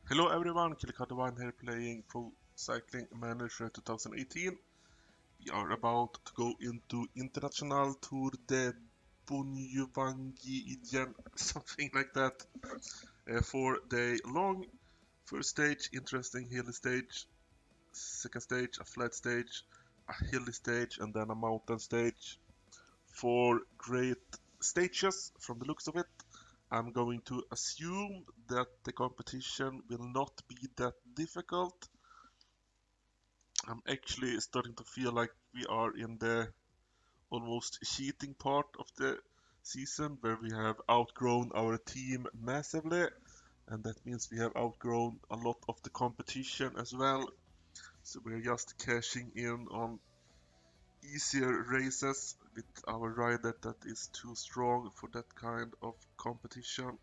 Hello everyone, Killikadewine here playing Pro Cycling Manager 2018. We are about to go into International Tour de Bunjuvangi, something like that. 4 day long. First stage, interesting hilly stage. Second stage, a flat stage. A hilly stage and then a mountain stage. 4 great stages from the looks of it. I'm going to assume that the competition will not be that difficult. I'm actually starting to feel like we are in the almost cheating part of the season where we have outgrown our team massively, and that means we have outgrown a lot of the competition as well. So we're just cashing in on easier races with our rider that is too strong for that kind of competition.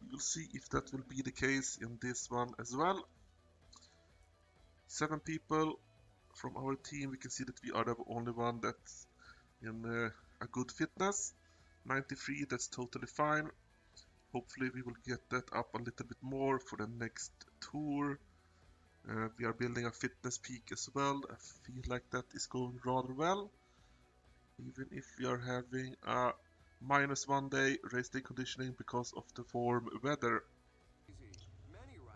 We will see if that will be the case in this one as well. 7 people from our team. We can see that we are the only one that's in a good fitness. 93, that's totally fine. Hopefully we will get that up a little bit more for the next tour. We are building a fitness peak as well. I feel like that is going rather well. Even if we are having a -1 day race day conditioning because of the warm weather.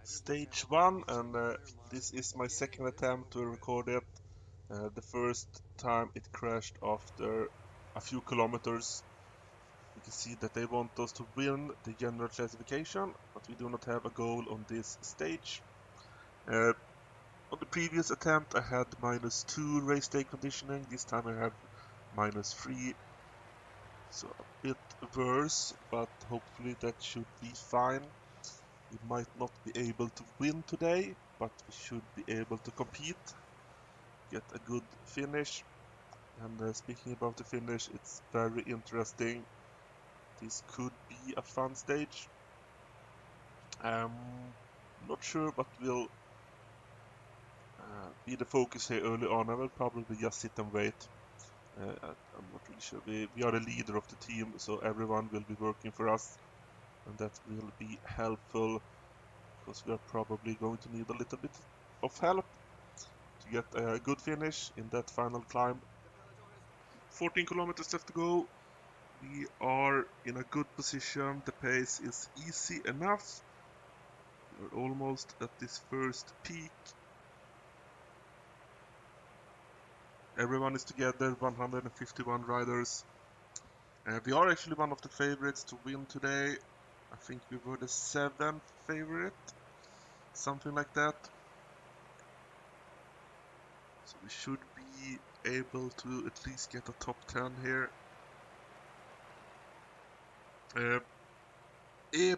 Stage 1, and this is my second attempt to record it. The first time it crashed after a few kilometers. You can see that they want us to win the general classification, but we do not have a goal on this stage. On the previous attempt I had -2 race day conditioning, this time I have -3. So a bit worse, but hopefully that should be fine. We might not be able to win today, but we should be able to compete, get a good finish. And speaking about the finish, it's very interesting. This could be a fun stage. Not sure, but will be the focus here early on. I will probably just sit and wait. I'm not really sure. We are the leader of the team, so everyone will be working for us, and that will be helpful because we are probably going to need a little bit of help to get a good finish in that final climb. 14 kilometers left to go. We are in a good position. The pace is easy enough. We're almost at this first peak. Everyone is together, 151 riders. We are actually one of the favorites to win today. I think we were the 7th favorite, something like that. So we should be able to at least get a top 10 here.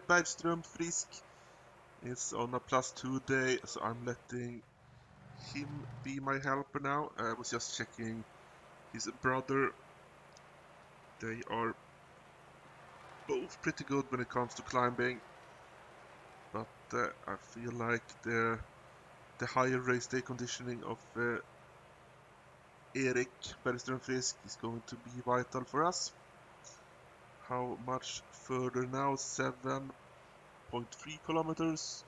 Bergström Frisk is on a +2 day, so I'm letting him be my helper now. I was just checking his brother. They are both pretty good when it comes to climbing, but I feel like the higher race day conditioning of Erik Bergström Frisk is going to be vital for us. How much further now? 7.3 kilometers.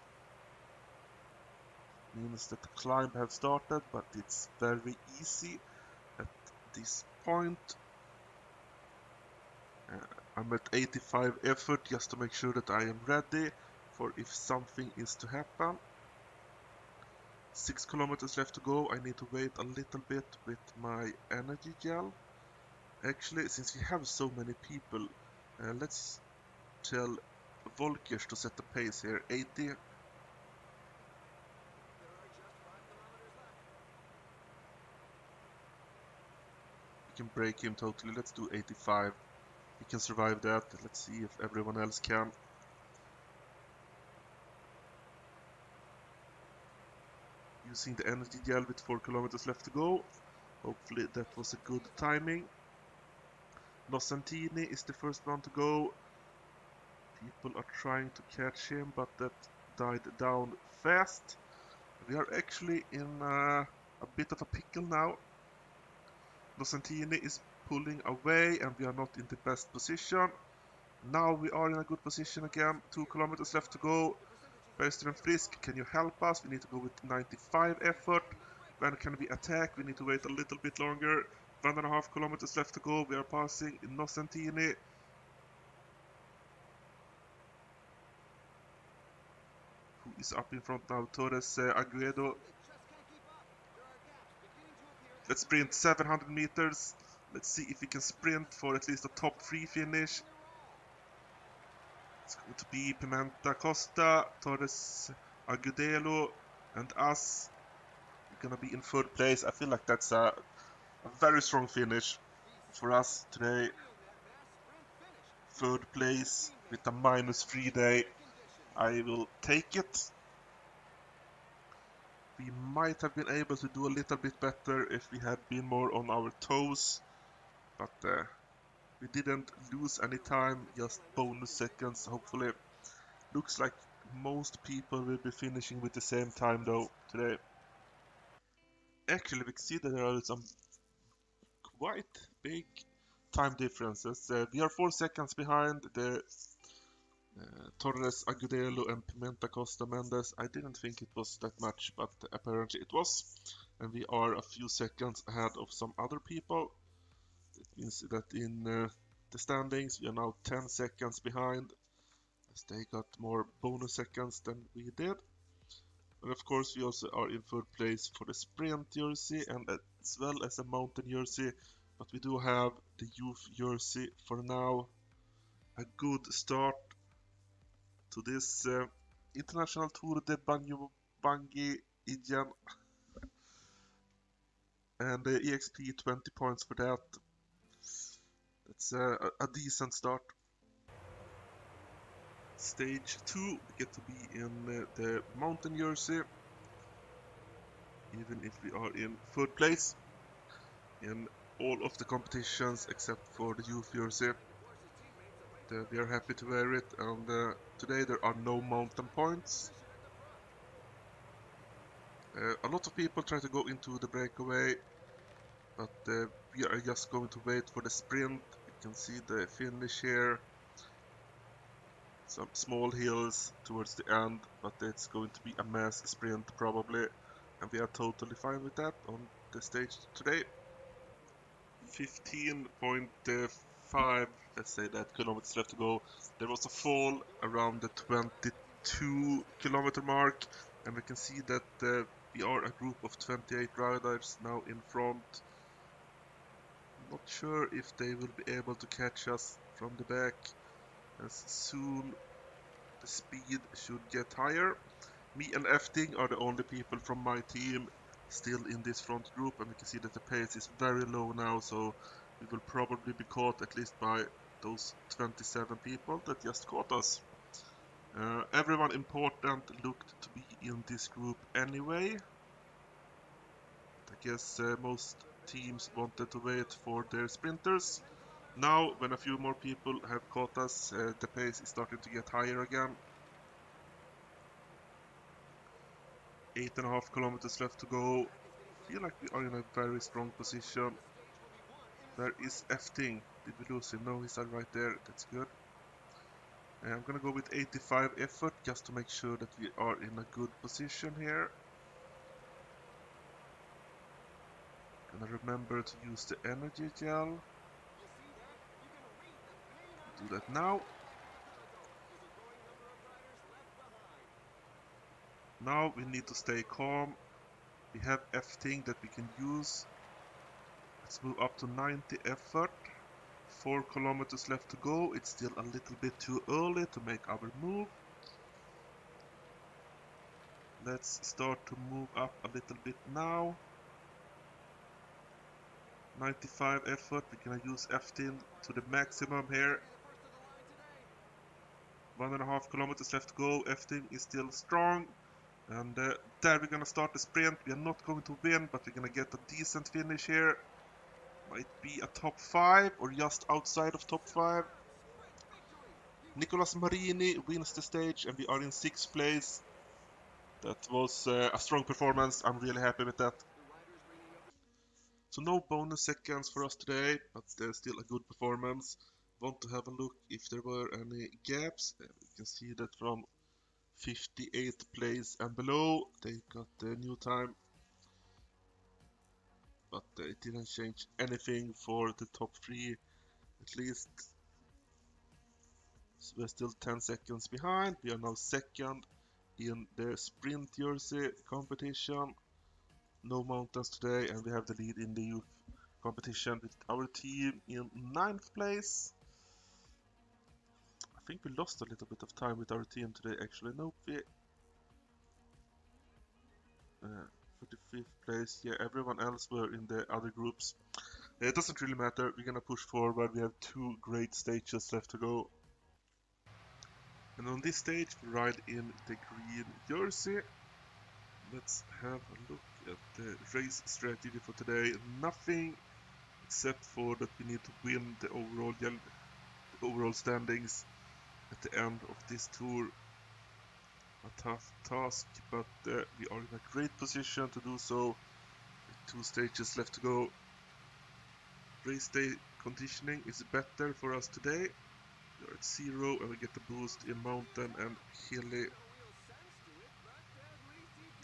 Means that the climb have started, but it's very easy at this point. I'm at 85 effort just to make sure that I am ready for if something is to happen. 6 kilometers left to go. I need to wait a little bit with my energy gel. Actually, since we have so many people, let's tell Volkers to set the pace here. 80. We can break him totally. Let's do 85. We can survive that. Let's see if everyone else can. Using the energy gel with 4 kilometers left to go. Hopefully that was a good timing. Nocentini is the first one to go. People are trying to catch him, but that died down fast. We are actually in a bit of a pickle now. Nocentini is pulling away and we are not in the best position. Now we are in a good position again. 2 kilometers left to go. Bergström Frisk, can you help us? We need to go with 95 effort. When can we attack? We need to wait a little bit longer. 1.5 kilometers left to go. We are passing Innocentini. Who is up in front now? Torres Aguedo. Let's sprint 700 meters. Let's see if we can sprint for at least a top 3 finish. It's going to be Pimenta Costa, Torres Agudelo, and us. We're gonna be in third place. I feel like that's a very strong finish for us today. Third place with a -3 day. I will take it. We might have been able to do a little bit better if we had been more on our toes, but we didn't lose any time, just bonus seconds hopefully. Looks like most people will be finishing with the same time though today. Actually, we can see that there are some quite big time differences. We are 4 seconds behind the Torres Agudelo and Pimenta Costa Mendes. I didn't think it was that much, but apparently it was. And we are a few seconds ahead of some other people. It means that in the standings we are now 10 seconds behind, as they got more bonus seconds than we did. And of course we also are in third place for the sprint jersey and as well as a mountain jersey, but we do have the youth jersey for now. A good start to this International Tour de Bangui Ijan, and the EXP 20 points for that. That's a decent start. Stage 2, we get to be in the mountain jersey, even if we are in third place in all of the competitions except for the youth jersey. We are happy to wear it, and today there are no mountain points. A lot of people try to go into the breakaway, but we are just going to wait for the sprint. You can see the finish here. Some small hills towards the end, but it's going to be a mass sprint probably, and we are totally fine with that on the stage today. 15.5, let's say that, kilometers left to go. There was a fall around the 22 kilometer mark, and we can see that we are a group of 28 riders now in front. Not sure if they will be able to catch us from the back, as soon the speed should get higher. Me and Efting are the only people from my team still in this front group, and we can see that the pace is very low now, so we will probably be caught at least by those 27 people that just caught us. Everyone important looked to be in this group anyway. I guess most teams wanted to wait for their sprinters. Now, when a few more people have caught us, the pace is starting to get higher again. 8.5 kilometers left to go. I feel like we are in a very strong position. Where is Efting? Did we lose him? No, he's right there. That's good. I'm gonna go with 85 effort just to make sure that we are in a good position here. Gonna remember to use the energy gel. Do that now. Now we need to stay calm. We have Efting that we can use. Let's move up to 90 effort. 4 kilometers left to go. It's still a little bit too early to make our move. Let's start to move up a little bit now. 95 effort. We're gonna use Efting to the maximum here. 1.5 kilometers left to go. Efting is still strong. And there we're gonna start the sprint. We are not going to win, but we're gonna get a decent finish here. Might be a top 5 or just outside of top 5. Nicolas Marini wins the stage and we are in 6th place. That was a strong performance. I'm really happy with that. So no bonus seconds for us today, but still a good performance. Want to have a look if there were any gaps. You can see that from 58th place and below. They got the new time, but it didn't change anything for the top 3 at least. So we're still 10 seconds behind. We are now second in the sprint jersey competition. No mountains today, and we have the lead in the youth competition with our team in 9th place. I think we lost a little bit of time with our team today actually. Nope, we 45th place. Yeah, everyone else were in the other groups. It doesn't really matter, we're gonna push forward. We have 2 great stages left to go. And on this stage we ride in the green jersey. Let's have a look at the race strategy for today. Nothing except for that we need to win the overall standings at the end of this tour. A tough task, but we are in a great position to do so. With 2 stages left to go. Race day conditioning is better for us today. We are at 0 and we get the boost in mountain and hilly.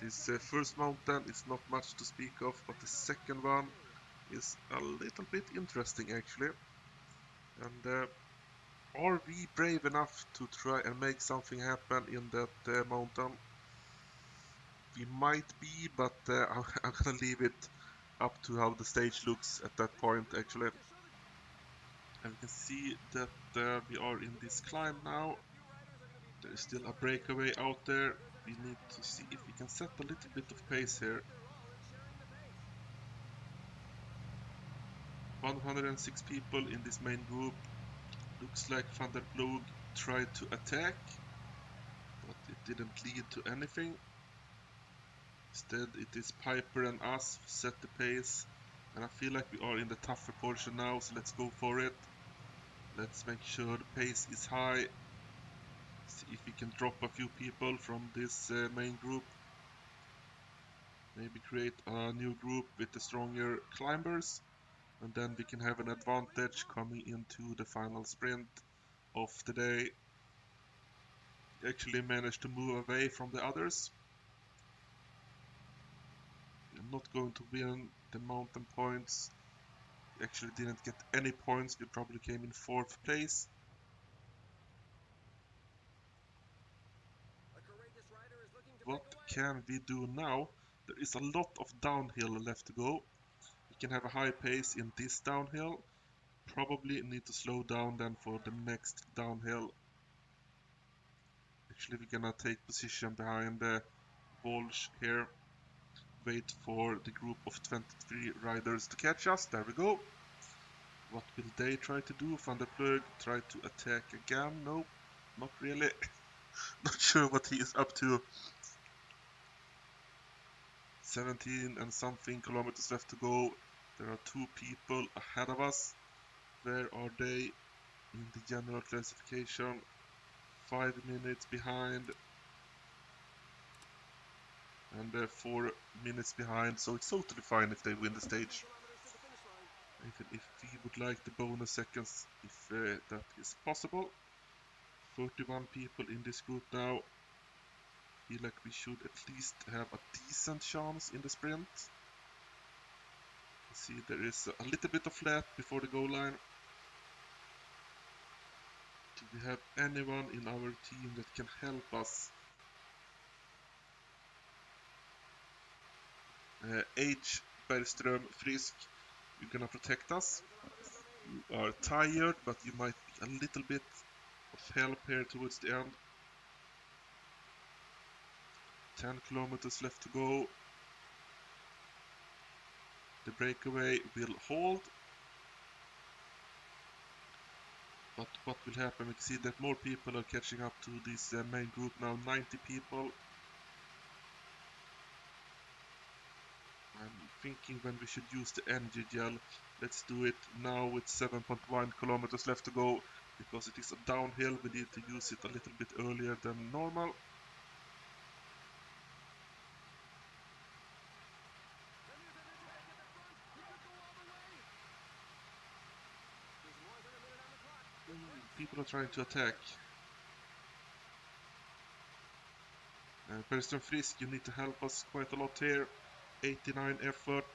This first mountain is not much to speak of, but the second one is a little bit interesting actually. And are we brave enough to try and make something happen in that mountain? We might be, but I'm gonna leave it up to how the stage looks at that point actually. And we can see that we are in this climb now. There is still a breakaway out there. We need to see if we can set a little bit of pace here. 106 people in this main group. Looks like Van der Ploeg tried to attack, but it didn't lead to anything. Instead, it is Piper and us who set the pace. And I feel like we are in the tougher portion now, so let's go for it. Let's make sure the pace is high. See if we can drop a few people from this main group. Maybe create a new group with the stronger climbers. And then we can have an advantage coming into the final sprint of the day. We actually managed to move away from the others. We're not going to win the mountain points. We actually didn't get any points. We probably came in 4th place. What can we do now? There is a lot of downhill left to go. We can have a high pace in this downhill. Probably need to slow down then for the next downhill. Actually, we're gonna take position behind the Walsh here. Wait for the group of 23 riders to catch us. There we go. What will they try to do? Van der Ploeg try to attack again? Nope, not really. Not sure what he is up to. 17 and something kilometers left to go. There are 2 people ahead of us. Where are they in the general classification? 5 minutes behind. And 4 minutes behind, so it's totally fine if they win the stage. Even if we would like the bonus seconds, if that is possible. 31 people in this group now. Feel like we should at least have a decent chance in the sprint. See, there is a little bit of flat before the goal line. Do we have anyone in our team that can help us? H. Bergström Frisk, you're gonna protect us. You are tired, but you might be a little bit of help here towards the end. 10 kilometers left to go. The breakaway will hold. But what will happen? We can see that more people are catching up to this main group now, 90 people. I'm thinking when we should use the energy gel. Let's do it now with 7.1 kilometers left to go. Because it is a downhill, we need to use it a little bit earlier than normal. People are trying to attack. Pedestrian Frisk, you need to help us quite a lot here. 89 effort,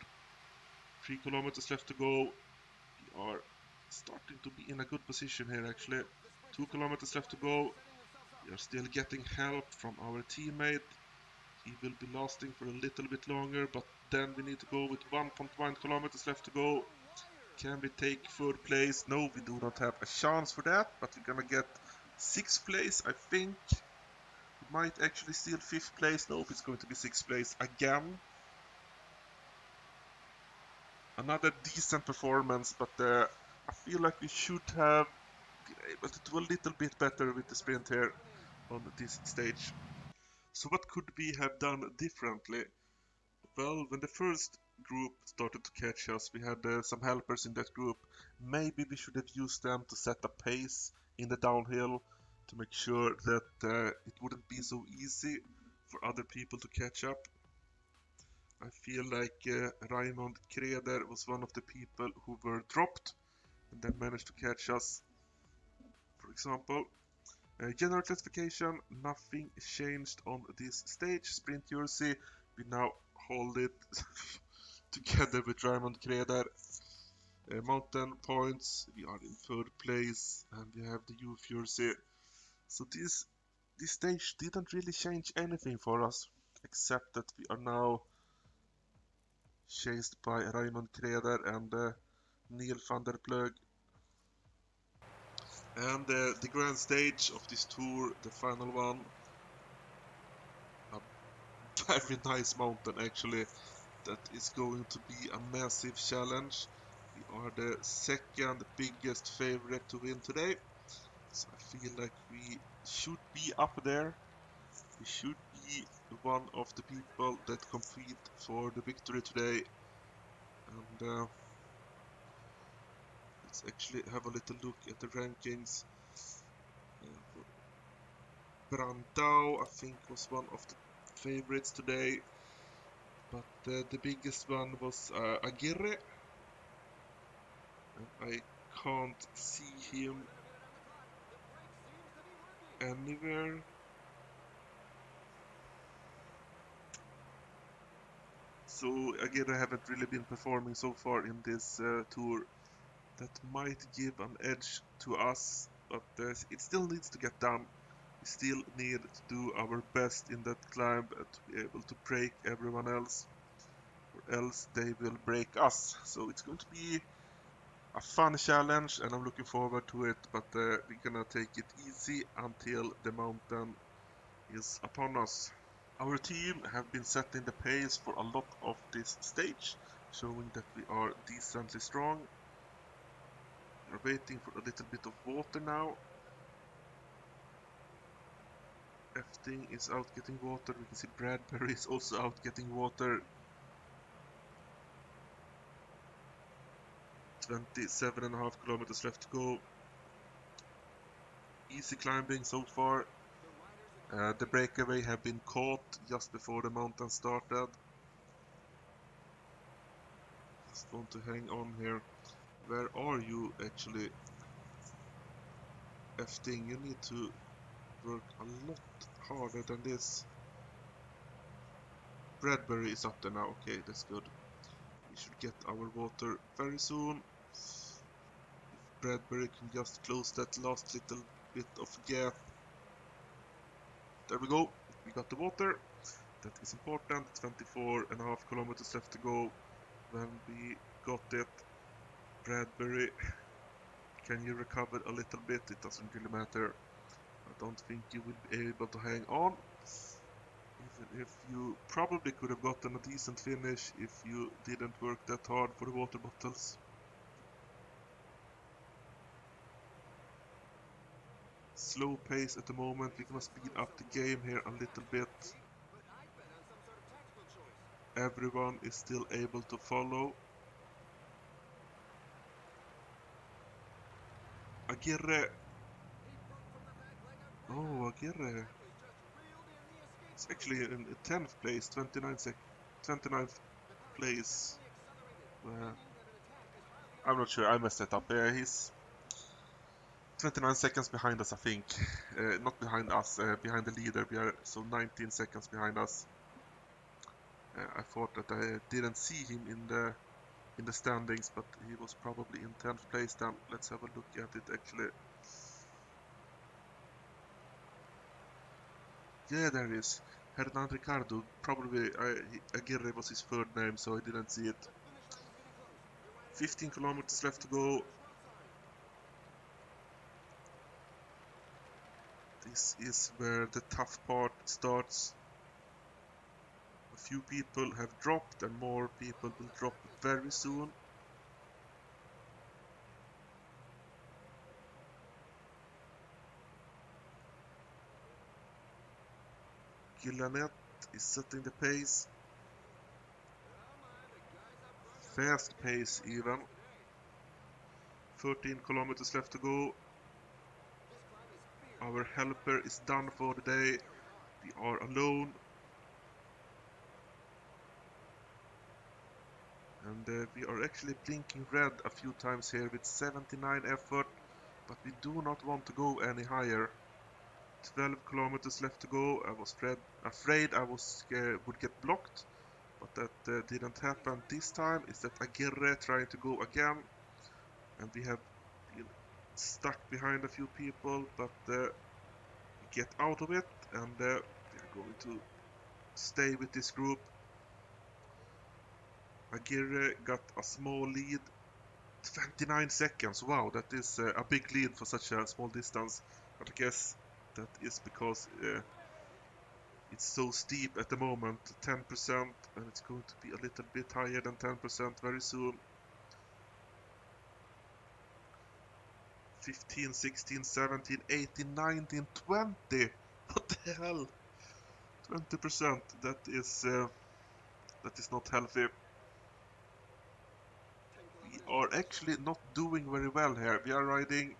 3 kilometers left to go. We are starting to be in a good position here actually. 2 kilometers left to go. We are still getting help from our teammate. He will be lasting for a little bit longer, but then we need to go with 1.1 kilometers left to go. Can we take 3rd place? No, we do not have a chance for that, but we're gonna get 6th place, I think. We might actually steal 5th place. Nope, it's going to be 6th place again. Another decent performance, but I feel like we should have been able to do a little bit better with the sprint here on this stage. So what could we have done differently? Well, when the first group started to catch us, we had some helpers in that group. Maybe we should have used them to set a pace in the downhill to make sure that it wouldn't be so easy for other people to catch up. I feel like Raymond Kreder was one of the people who were dropped and then managed to catch us. For example, general classification, nothing changed on this stage. Sprint jersey, we now hold it together with Raymond Kreder. Mountain points, we are in 3rd place and we have the youth jersey. So this stage didn't really change anything for us, except that we are now chased by Raymond Kreder and Neil van der Plug. And the grand stage of this tour, the final one, a very nice mountain actually, that is going to be a massive challenge. We are the 2nd biggest favorite to win today, so I feel like we should be up there. We should be one of the people that compete for the victory today. And let's actually have a little look at the rankings. Brandau, I think, was one of the favorites today, but the biggest one was Aguirre. And I can't see him anywhere. So Aguirre haven't really been performing so far in this tour. That might give an edge to us, but it still needs to get done. We still need to do our best in that climb to be able to break everyone else, or else they will break us. So it's going to be a fun challenge and I'm looking forward to it, but we're gonna take it easy until the mountain is upon us. Our team have been setting the pace for a lot of this stage, showing that we are decently strong. We're waiting for a little bit of water now. Efting is out getting water. We can see Bradbury is also out getting water. 27.5 kilometers left to go. Easy climbing so far. The breakaway have been caught just before the mountain started. Just want to hang on here. Where are you actually? Efting, you need to work a lot harder than this. Bradbury is up there now. Okay, that's good. We should get our water very soon. If Bradbury can just close that last little bit of gap. There we go. We got the water. That is important. 24.5 kilometers left to go. When we got it, Bradbury, can you recover a little bit? It doesn't really matter. I don't think you will be able to hang on. Even if you probably could have gotten a decent finish if you didn't work that hard for the water bottles. Slow pace at the moment. We're gonna speed up the game here a little bit. Everyone is still able to follow. Aguirre. Oh, Aguirre. It's actually in 10th place, 29th place. I'm not sure, I messed that up. 29 seconds behind us, I think. Not behind us, behind the leader. We are so 19 seconds behind us. I thought that I didn't see him in the standings, but he was probably in 10th place then. Let's have a look at it actually. Yeah, there is. Hernan Ricardo. Probably Aguirre was his third name, so I didn't see it. 15 kilometers left to go. This is where the tough part starts. A few people have dropped and more people will drop very soon. Gillanet is setting the pace. Fast pace even. 13 kilometers left to go. Our helper is done for the day. We are alone. And we are actually blinking red a few times here with 79 effort. But we do not want to go any higher. 12 kilometers left to go. I was afraid I would get blocked. But that didn't happen this time. Is that Aguirre trying to go again. And we have been stuck behind a few people. But we get out of it. And we are going to stay with this group. Aguirre got a small lead. 29 seconds. Wow, that is a big lead for such a small distance. But I guess that is because it's so steep at the moment. 10%, and it's going to be a little bit higher than 10% very soon. 15, 16, 17, 18, 19, 20. What the hell? 20%. That is not healthy. We are actually not doing very well here. We are riding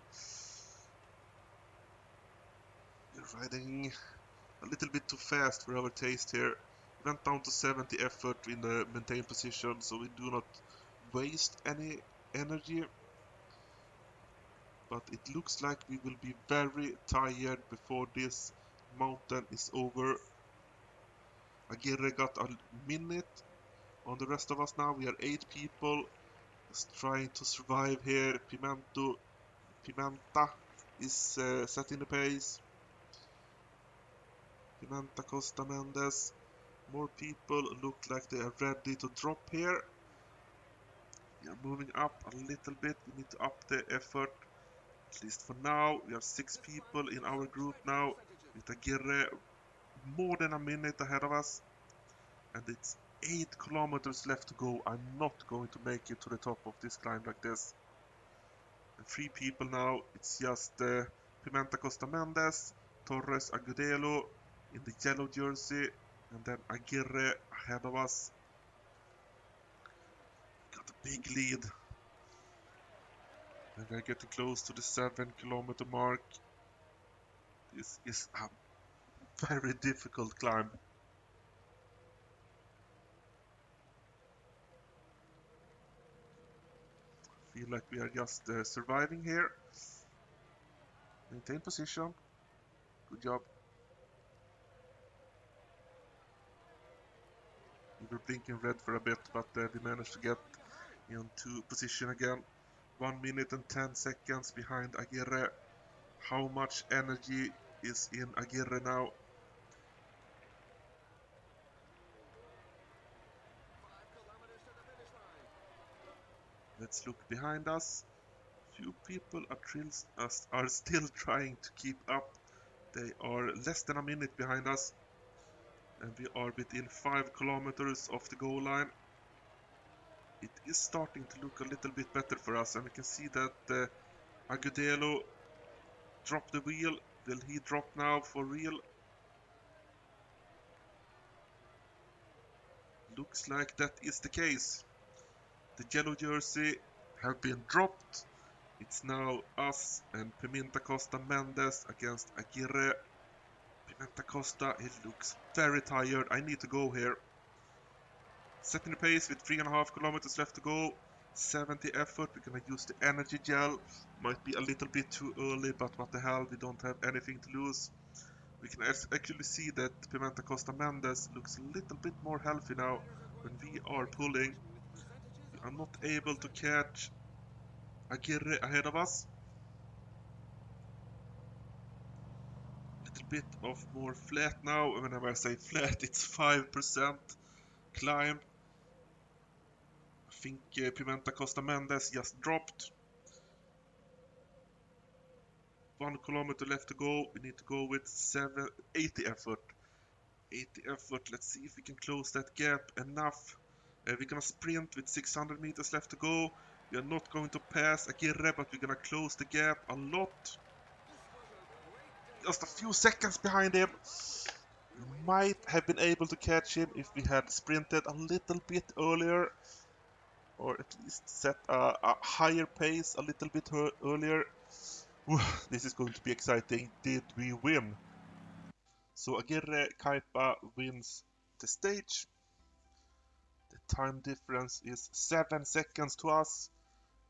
a little bit too fast for our taste here. We went down to 70 effort in the maintain position, so we do not waste any energy. But it looks like we will be very tired before this mountain is over. Aguirre got a minute on the rest of us now. We are 8 people just trying to survive here. Pimenta is setting the pace. Pimenta, Costa, Mendes. More people look like they are ready to drop here. We are moving up a little bit. We need to up the effort. At least for now. We have 6 people in our group now. With Aguirre more than a minute ahead of us. And it's 8 kilometers left to go. I'm not going to make it to the top of this climb like this. And 3 people now. It's just Pimenta, Costa, Mendes, Torres, Agudelo in the yellow jersey. And then Aguirre ahead of us. Got a big lead. And we're getting close to the 7 kilometer mark. This is a very difficult climb. Feel like we are just surviving here. Maintain position. Good job. We were blinking red for a bit, but we managed to get into position again. 1 minute and 10 seconds behind Aguirre. How much energy is in Aguirre now? Let's look behind us. Few people are still trying to keep up. They are less than a minute behind us. And we are within 5 kilometers of the goal line. It is starting to look a little bit better for us, and we can see that Agudelo dropped the wheel. Will he drop now for real? Looks like that is the case. The yellow jersey have been dropped. It's now us and Pimenta Costa Mendes against Aguirre. Pimenta Costa, he looks very tired. I need to go here. Setting the pace with 3.5 kilometers left to go. 70 effort. We're gonna use the energy gel. Might be a little bit too early, but what the hell, we don't have anything to lose. We can actually see that Pimenta Costa Mendes looks a little bit more healthy now when we are pulling. We are not able to catch Aguirre ahead of us. Little bit of more flat now. Whenever I say flat, it's 5% climb. I think Pimenta Costa Mendes just dropped. 1 kilometer left to go. We need to go with 80 effort. 80 effort. Let's see if we can close that gap enough. We're gonna sprint with 600 meters left to go. We are not going to pass Aguirre, but we're gonna close the gap a lot. Just a few seconds behind him. Might have been able to catch him if we had sprinted a little bit earlier, or at least set a higher pace a little bit earlier. This is going to be exciting. Did we win? So Aguirre Kaipa wins the stage. The time difference is 7 seconds to us,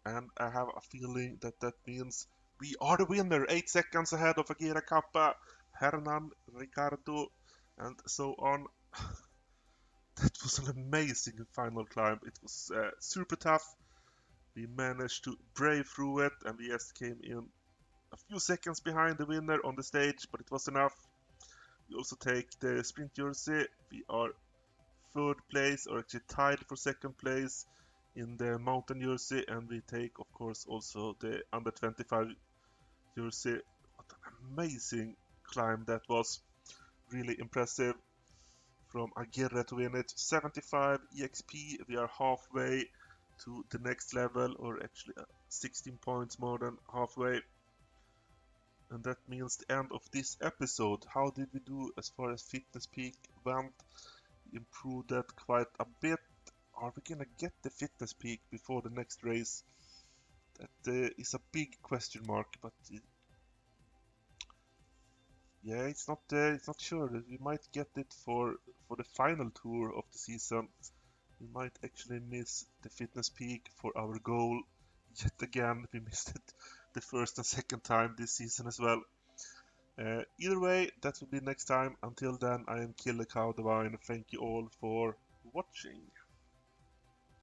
and I have a feeling that that means we are the winner. 8 seconds ahead of Aguirre Kaipa, Hernan, Ricardo, and so on. That was an amazing final climb. It was super tough. We managed to brave through it, and we just came in a few seconds behind the winner on the stage, but it was enough. We also take the sprint jersey. We are third place, or actually tied for second place in the mountain jersey, and we take, of course, also the under 25 jersey. What an amazing climb that was. Really impressive from Aguirre to win it. 75 EXP. We are halfway to the next level, or actually 16 points more than halfway. And that means the end of this episode. How did we do as far as fitness peak went? Improved that quite a bit. Are we gonna get the fitness peak before the next race? That is a big question mark, but yeah, it's not sure. We might get it for the final tour of the season. We might actually miss the fitness peak for our goal yet again. We missed it the first and second time this season as well. Either way, that will be next time. Until then, I am Killer Cow Divine. Thank you all for watching.